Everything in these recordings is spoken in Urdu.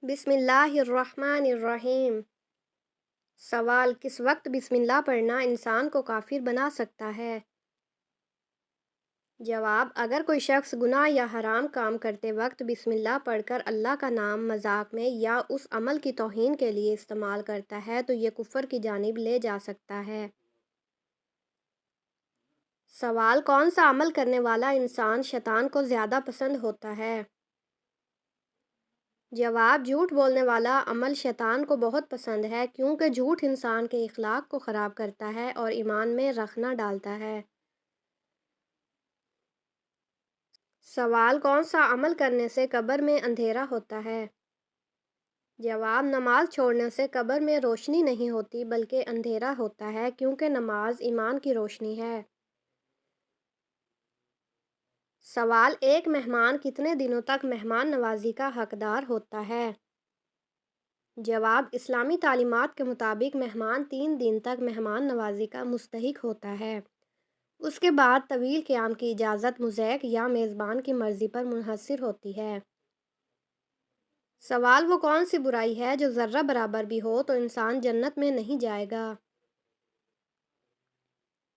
بسم اللہ الرحمن الرحیم۔ سوال: کس وقت بسم اللہ پڑھنا انسان کو کافر بنا سکتا ہے؟ جواب: اگر کوئی شخص گناہ یا حرام کام کرتے وقت بسم اللہ پڑھ کر اللہ کا نام مذاق میں یا اس عمل کی توہین کے لیے استعمال کرتا ہے تو یہ کفر کی جانب لے جا سکتا ہے۔ سوال: کون سا عمل کرنے والا انسان شیطان کو زیادہ پسند ہوتا ہے؟ جواب: جھوٹ بولنے والا عمل شیطان کو بہت پسند ہے کیونکہ جھوٹ انسان کے اخلاق کو خراب کرتا ہے اور ایمان میں رخنہ ڈالتا ہے۔ سوال: کون سا عمل کرنے سے قبر میں اندھیرا ہوتا ہے؟ جواب: نماز چھوڑنے سے قبر میں روشنی نہیں ہوتی بلکہ اندھیرا ہوتا ہے کیونکہ نماز ایمان کی روشنی ہے۔ سوال: ایک مہمان کتنے دنوں تک مہمان نوازی کا حقدار ہوتا ہے؟ جواب: اسلامی تعلیمات کے مطابق مہمان 3 دن تک مہمان نوازی کا مستحق ہوتا ہے۔ اس کے بعد طویل قیام کی اجازت مضیف یا میزبان کی مرضی پر منحصر ہوتی ہے۔ سوال: وہ کون سی برائی ہے جو ذرہ برابر بھی ہو تو انسان جنت میں نہیں جائے گا؟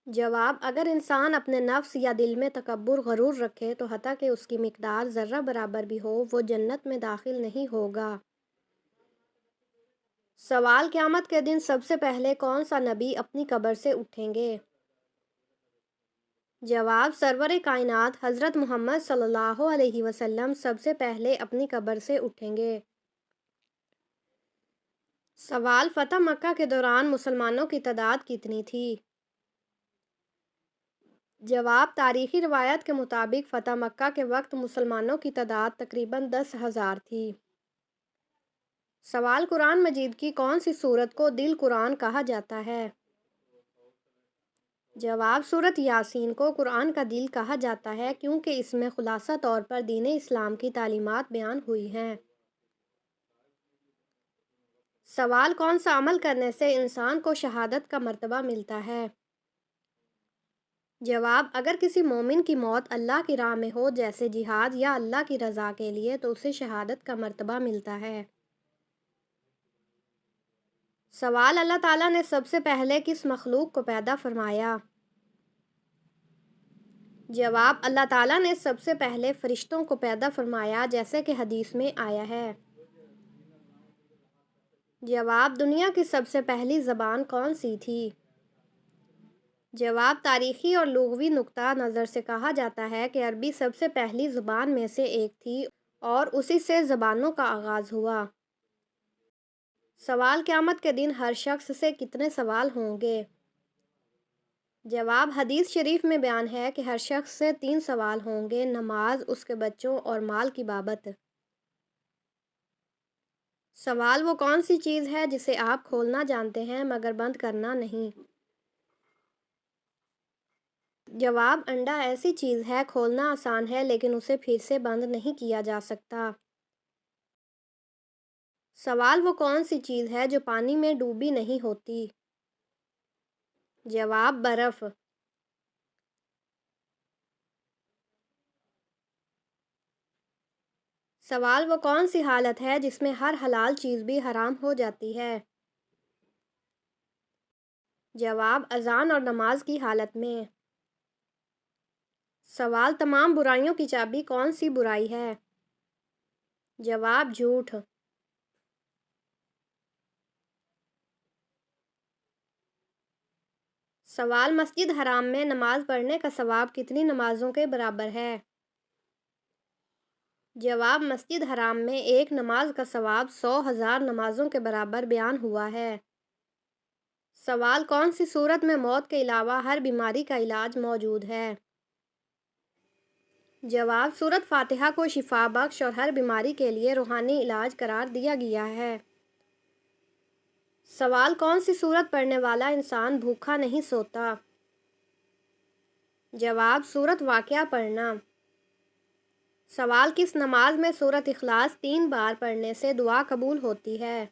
جواب: اگر انسان اپنے نفس یا دل میں تکبر غرور رکھے تو حتیٰ کہ اس کی مقدار ذرہ برابر بھی ہو وہ جنت میں داخل نہیں ہوگا۔ سوال: قیامت کے دن سب سے پہلے کون سا نبی اپنی قبر سے اٹھیں گے؟ جواب: سرور کائنات حضرت محمد صلی اللہ علیہ وسلم سب سے پہلے اپنی قبر سے اٹھیں گے۔ سوال: فتح مکہ کے دوران مسلمانوں کی تعداد کتنی تھی؟ جواب: تاریخی روایات کے مطابق فتح مکہ کے وقت مسلمانوں کی تعداد تقریباً 10,000 تھی۔ سوال: قرآن مجید کی کون سی سورت کو دل قرآن کہا جاتا ہے؟ جواب: سورۃ یاسین کو قرآن کا دل کہا جاتا ہے کیونکہ اس میں خلاصہ طور پر دین اسلام کی تعلیمات بیان ہوئی ہیں۔ سوال: کون سا عمل کرنے سے انسان کو شہادت کا مرتبہ ملتا ہے؟ جواب: اگر کسی مومن کی موت اللہ کی راہ میں ہو جیسے جہاد یا اللہ کی رضا کے لیے تو اسے شہادت کا مرتبہ ملتا ہے۔ سوال: اللہ تعالیٰ نے سب سے پہلے کس مخلوق کو پیدا فرمایا؟ جواب: اللہ تعالیٰ نے سب سے پہلے فرشتوں کو پیدا فرمایا جیسے کہ حدیث میں آیا ہے۔ جواب: دنیا کی سب سے پہلی زبان کون سی تھی؟ جواب: تاریخی اور لغوی نقطہ نظر سے کہا جاتا ہے کہ عربی سب سے پہلی زبان میں سے ایک تھی اور اسی سے زبانوں کا آغاز ہوا۔ سوال: قیامت کے دن ہر شخص سے کتنے سوال ہوں گے؟ جواب: حدیث شریف میں بیان ہے کہ ہر شخص سے 3 سوال ہوں گے: نماز، اس کے بچوں اور مال کی بابت۔ سوال: وہ کون سی چیز ہے جسے آپ کھولنا جانتے ہیں مگر بند کرنا نہیں؟ جواب: انڈا ایسی چیز ہے کھولنا آسان ہے لیکن اسے پھر سے بند نہیں کیا جا سکتا۔ سوال: وہ کون سی چیز ہے جو پانی میں ڈوبی نہیں ہوتی؟ جواب: برف۔ سوال: وہ کون سی حالت ہے جس میں ہر حلال چیز بھی حرام ہو جاتی ہے؟ جواب: اذان اور نماز کی حالت میں۔ سوال: تمام برائیوں کی چابی کون سی برائی ہے؟ جواب: جھوٹ۔ سوال: مسجد حرام میں نماز پڑھنے کا ثواب کتنی نمازوں کے برابر ہے؟ جواب: مسجد حرام میں ایک نماز کا ثواب 100,000 نمازوں کے برابر بیان ہوا ہے۔ سوال: کون سی صورت میں موت کے علاوہ ہر بیماری کا علاج موجود ہے؟ جواب: سورۃ فاتحہ کو شفا بخش اور ہر بیماری کے لیے روحانی علاج قرار دیا گیا ہے۔ سوال: کون سی سورت پڑھنے والا انسان بھوکا نہیں سوتا؟ جواب: سورۃ واقعہ پڑھنا۔ سوال: کس نماز میں سورۃ اخلاص 3 بار پڑھنے سے دعا قبول ہوتی ہے؟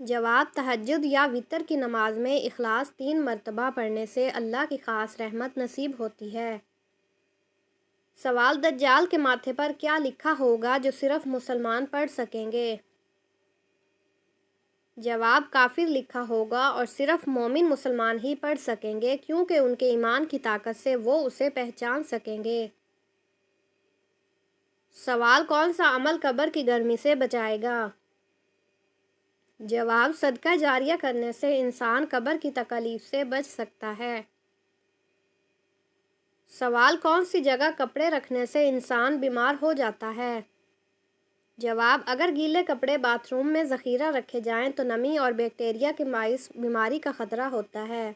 جواب: تہجد یا وتر کی نماز میں اخلاص 3 مرتبہ پڑھنے سے اللہ کی خاص رحمت نصیب ہوتی ہے۔ سوال: دجال کے ماتھے پر کیا لکھا ہوگا جو صرف مسلمان پڑھ سکیں گے؟ جواب: کافر لکھا ہوگا اور صرف مومن مسلمان ہی پڑھ سکیں گے، کیونکہ ان کے ایمان کی طاقت سے وہ اسے پہچان سکیں گے۔ سوال: کون سا عمل قبر کی گرمی سے بچائے گا؟ جواب: صدقہ جاریہ کرنے سے انسان قبر کی تکالیف سے بچ سکتا ہے۔ سوال: کون سی جگہ کپڑے رکھنے سے انسان بیمار ہو جاتا ہے؟ جواب: اگر گیلے کپڑے باتھ روم میں ذخیرہ رکھے جائیں تو نمی اور بیکٹیریا کے باعث بیماری کا خطرہ ہوتا ہے۔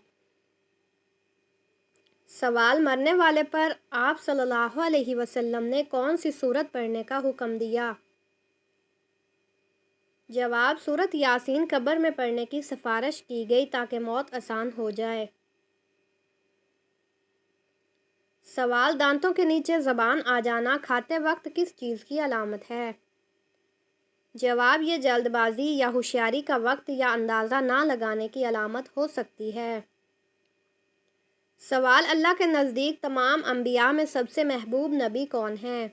سوال: مرنے والے پر آپ صلی اللہ علیہ وسلم نے کون سی سورت پڑھنے کا حکم دیا؟ جواب: سورت یاسین قبر میں پڑھنے کی سفارش کی گئی تاکہ موت آسان ہو جائے۔ سوال: دانتوں کے نیچے زبان آ جانا کھاتے وقت کس چیز کی علامت ہے؟ جواب: یہ جلد بازی یا ہوشیاری کا وقت یا اندازہ نہ لگانے کی علامت ہو سکتی ہے۔ سوال: اللہ کے نزدیک تمام انبیاء میں سب سے محبوب نبی کون ہیں؟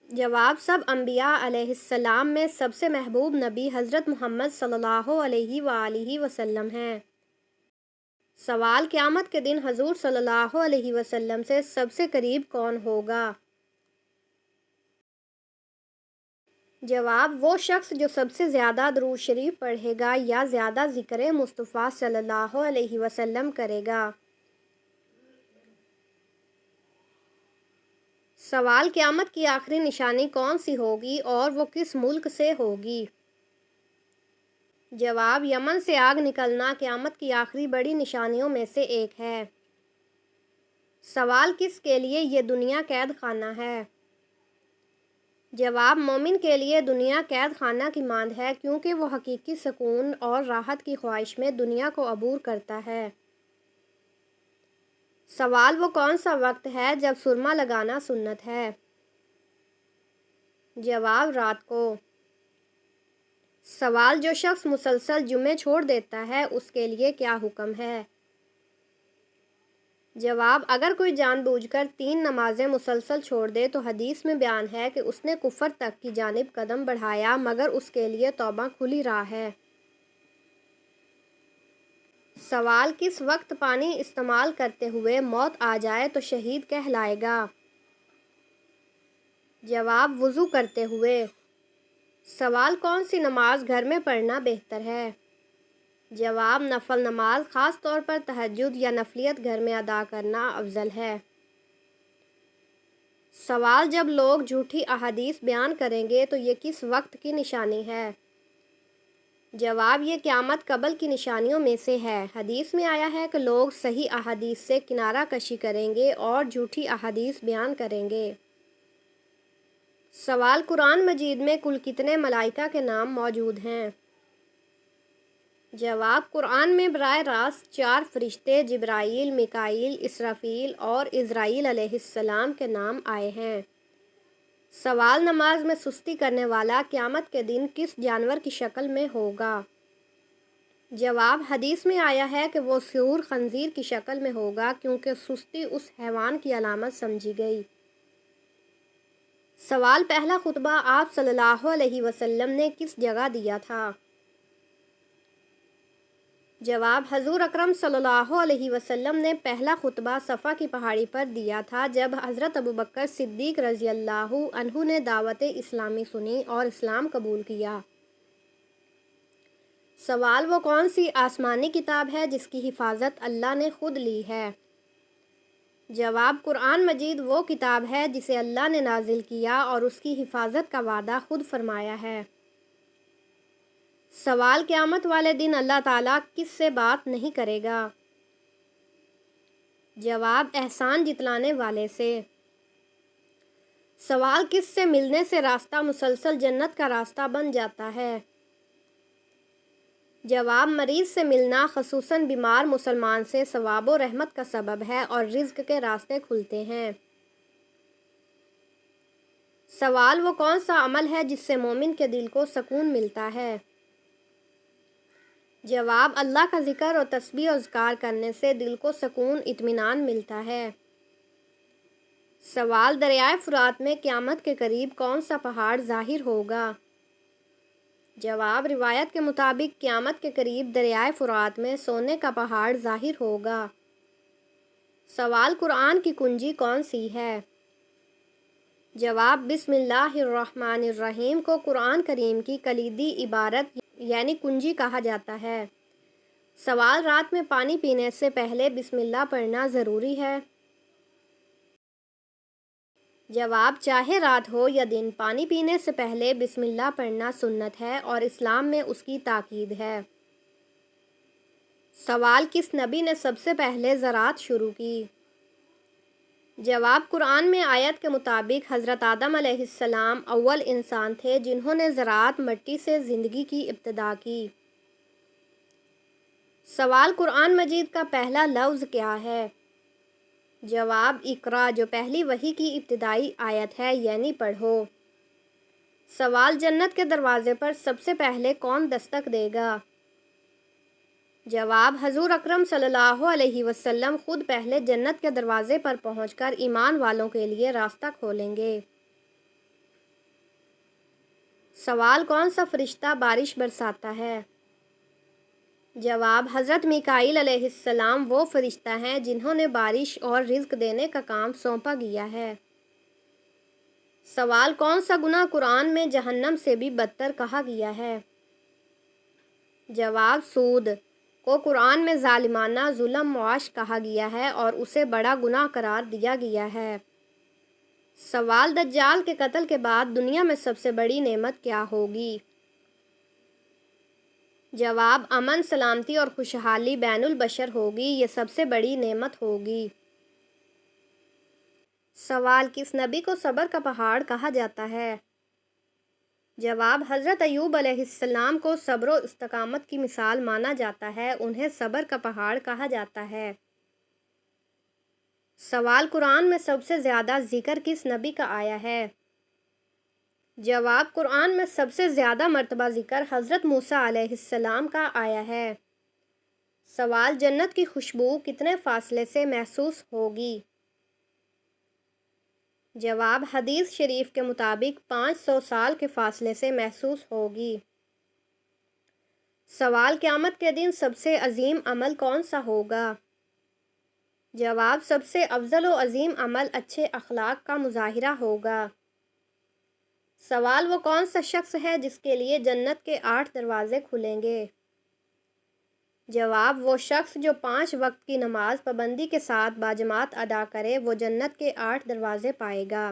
جواب: سب انبیاء علیہ السلام میں سب سے محبوب نبی حضرت محمد صلی اللہ علیہ وآلہ وسلم ہیں۔ سوال: قیامت کے دن حضور صلی اللہ علیہ وسلم سے سب سے قریب کون ہوگا؟ جواب: وہ شخص جو سب سے زیادہ درود شریف پڑھے گا یا زیادہ ذکر مصطفیٰ صلی اللہ علیہ وسلم کرے گا۔ سوال: قیامت کی آخری نشانی کون سی ہوگی اور وہ کس ملک سے ہوگی؟ جواب: یمن سے آگ نکلنا قیامت کی آخری بڑی نشانیوں میں سے ایک ہے۔ سوال: کس کے لیے یہ دنیا قید خانہ ہے؟ جواب: مومن کے لیے دنیا قید خانہ کی مانند ہے، کیونکہ وہ حقیقی سکون اور راحت کی خواہش میں دنیا کو عبور کرتا ہے۔ سوال: وہ کون سا وقت ہے جب سرما لگانا سنت ہے؟ جواب: رات کو۔ سوال: جو شخص مسلسل جمعے چھوڑ دیتا ہے اس کے لیے کیا حکم ہے؟ جواب: اگر کوئی جان بوجھ کر 3 نمازیں مسلسل چھوڑ دے تو حدیث میں بیان ہے کہ اس نے کفر تک کی جانب قدم بڑھایا، مگر اس کے لیے توبہ کھلی راہ ہے۔ سوال: کس وقت پانی استعمال کرتے ہوئے موت آ جائے تو شہید کہلائے گا؟ جواب: وضو کرتے ہوئے۔ سوال: کون سی نماز گھر میں پڑھنا بہتر ہے؟ جواب: نفل نماز، خاص طور پر تہجد یا نفلیت گھر میں ادا کرنا افضل ہے۔ سوال: جب لوگ جھوٹی احادیث بیان کریں گے تو یہ کس وقت کی نشانی ہے؟ جواب: یہ قیامت قبل کی نشانیوں میں سے ہے۔ حدیث میں آیا ہے کہ لوگ صحیح احادیث سے کنارہ کشی کریں گے اور جھوٹی احادیث بیان کریں گے۔ سوال: قرآن مجید میں کل کتنے ملائکہ کے نام موجود ہیں؟ جواب: قرآن میں براہ راست 4 فرشتے جبرائیل، میکائیل، اسرافیل اور عزرائیل علیہ السلام کے نام آئے ہیں۔ سوال: نماز میں سستی کرنے والا قیامت کے دن کس جانور کی شکل میں ہوگا؟ جواب: حدیث میں آیا ہے کہ وہ سور خنزیر کی شکل میں ہوگا، کیونکہ سستی اس حیوان کی علامت سمجھی گئی۔ سوال: پہلا خطبہ آپ صلی اللہ علیہ وسلم نے کس جگہ دیا تھا؟ جواب: حضور اکرم صلی اللہ علیہ وسلم نے پہلا خطبہ صفا کی پہاڑی پر دیا تھا، جب حضرت ابوبکر صدیق رضی اللہ عنہ نے دعوت اسلامی سنی اور اسلام قبول کیا۔ سوال: وہ کون سی آسمانی کتاب ہے جس کی حفاظت اللہ نے خود لی ہے؟ جواب: قرآن مجید وہ کتاب ہے جسے اللہ نے نازل کیا اور اس کی حفاظت کا وعدہ خود فرمایا ہے۔ سوال: قیامت والے دن اللہ تعالیٰ کس سے بات نہیں کرے گا؟ جواب: احسان جتلانے والے سے۔ سوال: کس سے ملنے سے راستہ مسلسل جنت کا راستہ بن جاتا ہے؟ جواب: مریض سے ملنا، خصوصاً بیمار مسلمان سے، ثواب و رحمت کا سبب ہے اور رزق کے راستے کھلتے ہیں۔ سوال: وہ کون سا عمل ہے جس سے مومن کے دل کو سکون ملتا ہے؟ جواب: اللہ کا ذکر اور تسبیح و اذکار کرنے سے دل کو سکون، اطمینان ملتا ہے۔ سوال دریائے فرات میں قیامت کے قریب کون سا پہاڑ ظاہر ہوگا؟ جواب روایت کے مطابق قیامت کے قریب دریائے فرات میں سونے کا پہاڑ ظاہر ہوگا۔ سوال قرآن کی کنجی کون سی ہے؟ جواب بسم اللہ الرحمن الرحیم کو قرآن کریم کی کلیدی عبارت یعنی کنجی کہا جاتا ہے۔ سوال رات میں پانی پینے سے پہلے بسم اللہ پڑھنا ضروری ہے؟ جواب چاہے رات ہو یا دن پانی پینے سے پہلے بسم اللہ پڑھنا سنت ہے اور اسلام میں اس کی تاکید ہے۔ سوال کس نبی نے سب سے پہلے زراعت شروع کی؟ جواب قرآن میں آیت کے مطابق حضرت آدم علیہ السلام اول انسان تھے جنہوں نے زراعت مٹی سے زندگی کی ابتدا کی۔ سوال قرآن مجید کا پہلا لفظ کیا ہے؟ جواب اقرا جو پہلی وحی کی ابتدائی آیت ہے یعنی پڑھو۔ سوال جنت کے دروازے پر سب سے پہلے کون دستک دے گا؟ جواب حضور اکرم صلی اللہ علیہ وسلم خود پہلے جنت کے دروازے پر پہنچ کر ایمان والوں کے لیے راستہ کھولیں گے۔ سوال کون سا فرشتہ بارش برساتا ہے؟ جواب حضرت میکائیل علیہ السلام وہ فرشتہ ہیں جنہوں نے بارش اور رزق دینے کا کام سونپا گیا ہے۔ سوال کون سا گناہ قرآن میں جہنم سے بھی بدتر کہا گیا ہے؟ جواب سود کو قرآن میں ظالمانہ ظلم معاش کہا گیا ہے اور اسے بڑا گناہ قرار دیا گیا ہے۔ سوال دجال کے قتل کے بعد دنیا میں سب سے بڑی نعمت کیا ہوگی؟ جواب امن سلامتی اور خوشحالی بین البشر ہوگی، یہ سب سے بڑی نعمت ہوگی۔ سوال کس نبی کو صبر کا پہاڑ کہا جاتا ہے؟ جواب حضرت ایوب علیہ السلام کو صبر و استقامت کی مثال مانا جاتا ہے، انہیں صبر کا پہاڑ کہا جاتا ہے۔ سوال قرآن میں سب سے زیادہ ذکر کس نبی کا آیا ہے؟ جواب قرآن میں سب سے زیادہ مرتبہ ذکر حضرت موسیٰ علیہ السلام کا آیا ہے۔ سوال جنت کی خوشبو کتنے فاصلے سے محسوس ہوگی؟ جواب حدیث شریف کے مطابق 500 سال کے فاصلے سے محسوس ہوگی۔ سوال قیامت کے دن سب سے عظیم عمل کون سا ہوگا؟ جواب سب سے افضل و عظیم عمل اچھے اخلاق کا مظاہرہ ہوگا۔ سوال وہ کون سا شخص ہے جس کے لیے جنت کے 8 دروازے کھلیں گے؟ جواب وہ شخص جو 5 وقت کی نماز پابندی کے ساتھ باجماعت ادا کرے وہ جنت کے 8 دروازے پائے گا۔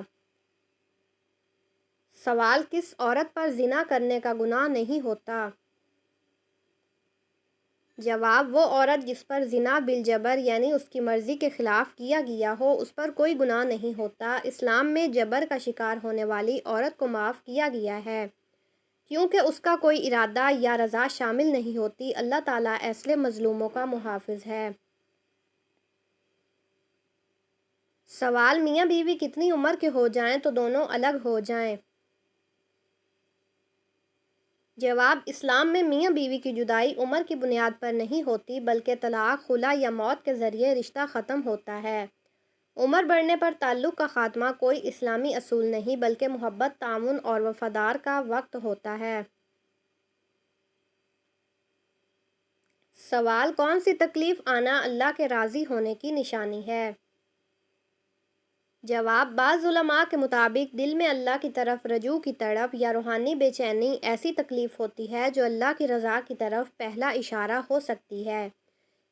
سوال کس عورت پر زنا کرنے کا گناہ نہیں ہوتا؟ جواب وہ عورت جس پر زنا بالجبر یعنی اس کی مرضی کے خلاف کیا گیا ہو اس پر کوئی گناہ نہیں ہوتا۔ اسلام میں جبر کا شکار ہونے والی عورت کو معاف کیا گیا ہے کیونکہ اس کا کوئی ارادہ یا رضا شامل نہیں ہوتی۔ اللہ تعالیٰ ایسے مظلوموں کا محافظ ہے۔ سوال میاں بیوی کتنی عمر کے ہو جائیں تو دونوں الگ ہو جائیں؟ جواب اسلام میں میاں بیوی کی جدائی عمر کی بنیاد پر نہیں ہوتی بلکہ طلاق، خلع یا موت کے ذریعے رشتہ ختم ہوتا ہے۔ عمر بڑھنے پر تعلق کا خاتمہ کوئی اسلامی اصول نہیں بلکہ محبت، تعاون اور وفادار کا وقت ہوتا ہے۔ سوال کون سی تکلیف آنا اللہ کے راضی ہونے کی نشانی ہے؟ جواب بعض علماء کے مطابق دل میں اللہ کی طرف رجوع کی تڑپ یا روحانی بے چینی ایسی تکلیف ہوتی ہے جو اللہ کی رضا کی طرف پہلا اشارہ ہو سکتی ہے۔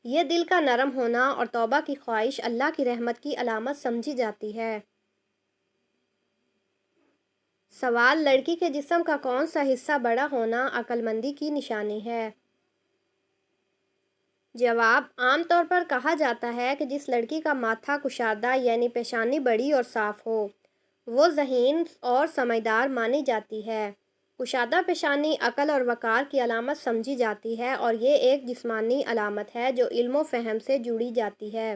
یہ دل کا نرم ہونا اور توبہ کی خواہش اللہ کی رحمت کی علامت سمجھی جاتی ہے۔ سوال لڑکی کے جسم کا کون سا حصہ بڑا ہونا عقل مندی کی نشانی ہے؟ جواب عام طور پر کہا جاتا ہے کہ جس لڑکی کا ماتھا کشادہ یعنی پیشانی بڑی اور صاف ہو وہ ذہین اور سمجھدار مانی جاتی ہے۔ کشادہ پیشانی عقل اور وقار کی علامت سمجھی جاتی ہے اور یہ ایک جسمانی علامت ہے جو علم و فہم سے جڑی جاتی ہے۔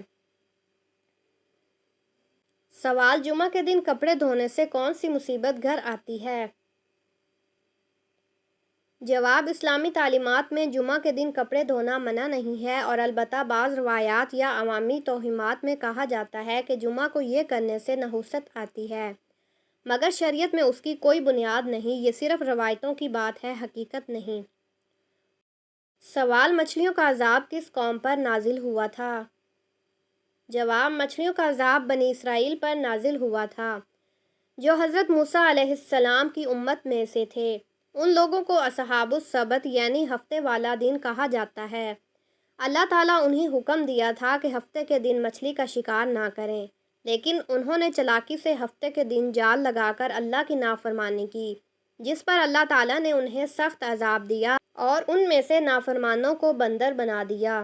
سوال جمعہ کے دن کپڑے دھونے سے کون سی مصیبت گھر آتی ہے؟ جواب: اسلامی تعلیمات میں جمعہ کے دن کپڑے دھونا منع نہیں ہے، اور البتہ بعض روایات یا عوامی توہمات میں کہا جاتا ہے کہ جمعہ کو یہ کرنے سے نحوست آتی ہے، مگر شریعت میں اس کی کوئی بنیاد نہیں، یہ صرف روایتوں کی بات ہے، حقیقت نہیں۔ سوال: مچھلیوں کا عذاب کس قوم پر نازل ہوا تھا؟ جواب: مچھلیوں کا عذاب بنی اسرائیل پر نازل ہوا تھا، جو حضرت موسیٰ علیہ السلام کی امت میں سے تھے۔ ان لوگوں کو اصحاب السبت یعنی ہفتے والا دن کہا جاتا ہے۔ اللہ تعالیٰ انہیں حکم دیا تھا کہ ہفتے کے دن مچھلی کا شکار نہ کریں، لیکن انہوں نے چالاکی سے ہفتے کے دن جال لگا کر اللہ کی نافرمانی کی، جس پر اللہ تعالیٰ نے انہیں سخت عذاب دیا اور ان میں سے نافرمانوں کو بندر بنا دیا۔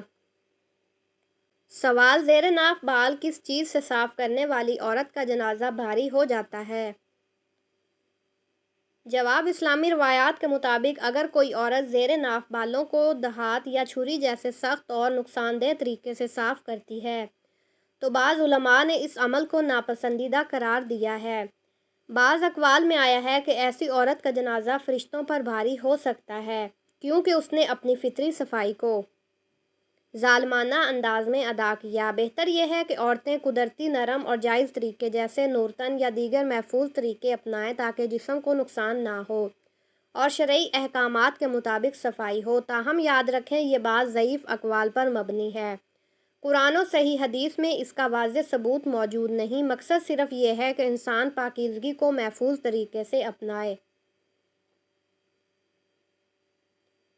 سوال: زیر ناف بال کس چیز سے صاف کرنے والی عورت کا جنازہ بھاری ہو جاتا ہے؟ جواب: اسلامی روایات کے مطابق اگر کوئی عورت زیر ناف بالوں کو دھات یا چھری جیسے سخت اور نقصان دہ طریقے سے صاف کرتی ہے تو بعض علماء نے اس عمل کو ناپسندیدہ قرار دیا ہے۔ بعض اقوال میں آیا ہے کہ ایسی عورت کا جنازہ فرشتوں پر بھاری ہو سکتا ہے، کیونکہ اس نے اپنی فطری صفائی کو ظالمانہ انداز میں ادا کیا۔ بہتر یہ ہے کہ عورتیں قدرتی نرم اور جائز طریقے جیسے نورتن یا دیگر محفوظ طریقے اپنائیں تاکہ جسم کو نقصان نہ ہو اور شرعی احکامات کے مطابق صفائی ہو۔ تاہم یاد رکھیں یہ بات ضعیف اقوال پر مبنی ہے، قرآن و صحیح حدیث میں اس کا واضح ثبوت موجود نہیں۔ مقصد صرف یہ ہے کہ انسان پاکیزگی کو محفوظ طریقے سے اپنائے۔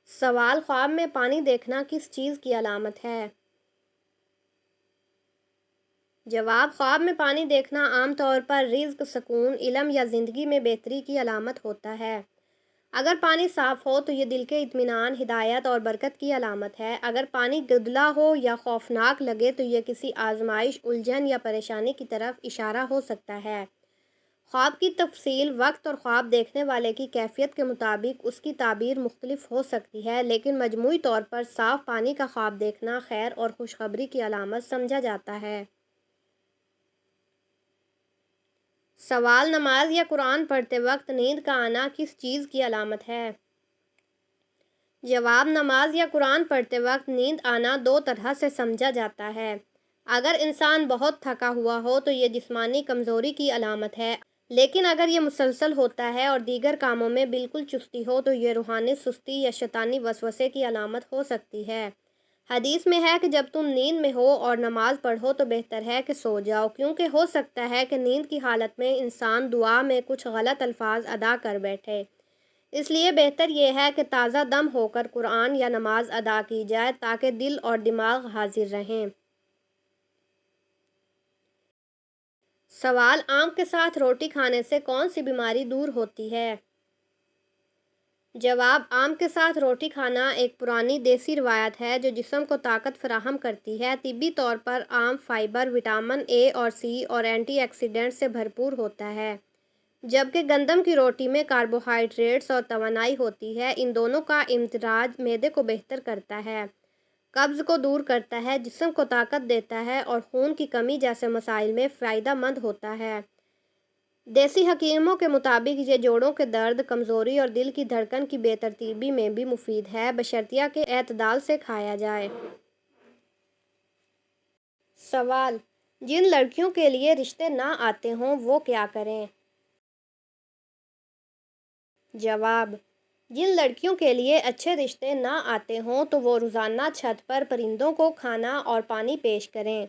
سوال: خواب میں پانی دیکھنا کس چیز کی علامت ہے؟ جواب: خواب میں پانی دیکھنا عام طور پر رزق، سکون، علم یا زندگی میں بہتری کی علامت ہوتا ہے۔ اگر پانی صاف ہو تو یہ دل کے اطمینان، ہدایت اور برکت کی علامت ہے۔ اگر پانی گدلا ہو یا خوفناک لگے تو یہ کسی آزمائش، الجھن یا پریشانی کی طرف اشارہ ہو سکتا ہے۔ خواب کی تفصیل، وقت اور خواب دیکھنے والے کی کیفیت کے مطابق اس کی تعبیر مختلف ہو سکتی ہے، لیکن مجموعی طور پر صاف پانی کا خواب دیکھنا خیر اور خوشخبری کی علامت سمجھا جاتا ہے۔ سوال: نماز یا قرآن پڑھتے وقت نیند کا آنا کس چیز کی علامت ہے؟ جواب: نماز یا قرآن پڑھتے وقت نیند آنا دو طرح سے سمجھا جاتا ہے۔ اگر انسان بہت تھکا ہوا ہو تو یہ جسمانی کمزوری کی علامت ہے، لیکن اگر یہ مسلسل ہوتا ہے اور دیگر کاموں میں بالکل چستی ہو تو یہ روحانی سستی یا شیطانی وسوسے کی علامت ہو سکتی ہے۔ حدیث میں ہے کہ جب تم نیند میں ہو اور نماز پڑھو تو بہتر ہے کہ سو جاؤ، کیونکہ ہو سکتا ہے کہ نیند کی حالت میں انسان دعا میں کچھ غلط الفاظ ادا کر بیٹھے۔ اس لیے بہتر یہ ہے کہ تازہ دم ہو کر قرآن یا نماز ادا کی جائے تاکہ دل اور دماغ حاضر رہیں۔ سوال: آم کے ساتھ روٹی کھانے سے کون سی بیماری دور ہوتی ہے؟ جواب: آم کے ساتھ روٹی کھانا ایک پرانی دیسی روایت ہے جو جسم کو طاقت فراہم کرتی ہے۔ طبی طور پر آم فائبر، وٹامن اے اور سی اور اینٹی آکسیڈنٹ سے بھرپور ہوتا ہے، جبکہ گندم کی روٹی میں کاربوہائیڈریٹس اور توانائی ہوتی ہے۔ ان دونوں کا امتزاج معدے کو بہتر کرتا ہے، قبض کو دور کرتا ہے، جسم کو طاقت دیتا ہے اور خون کی کمی جیسے مسائل میں فائدہ مند ہوتا ہے۔ دیسی حکیموں کے مطابق یہ جوڑوں کے درد، کمزوری اور دل کی دھڑکن کی بے ترتیبی میں بھی مفید ہے، بشرطیہ کہ اعتدال سے کھایا جائے۔ سوال: جن لڑکیوں کے لیے رشتے نہ آتے ہوں وہ کیا کریں؟ جواب: جن لڑکیوں کے لیے اچھے رشتے نہ آتے ہوں تو وہ روزانہ چھت پر پرندوں کو کھانا اور پانی پیش کریں۔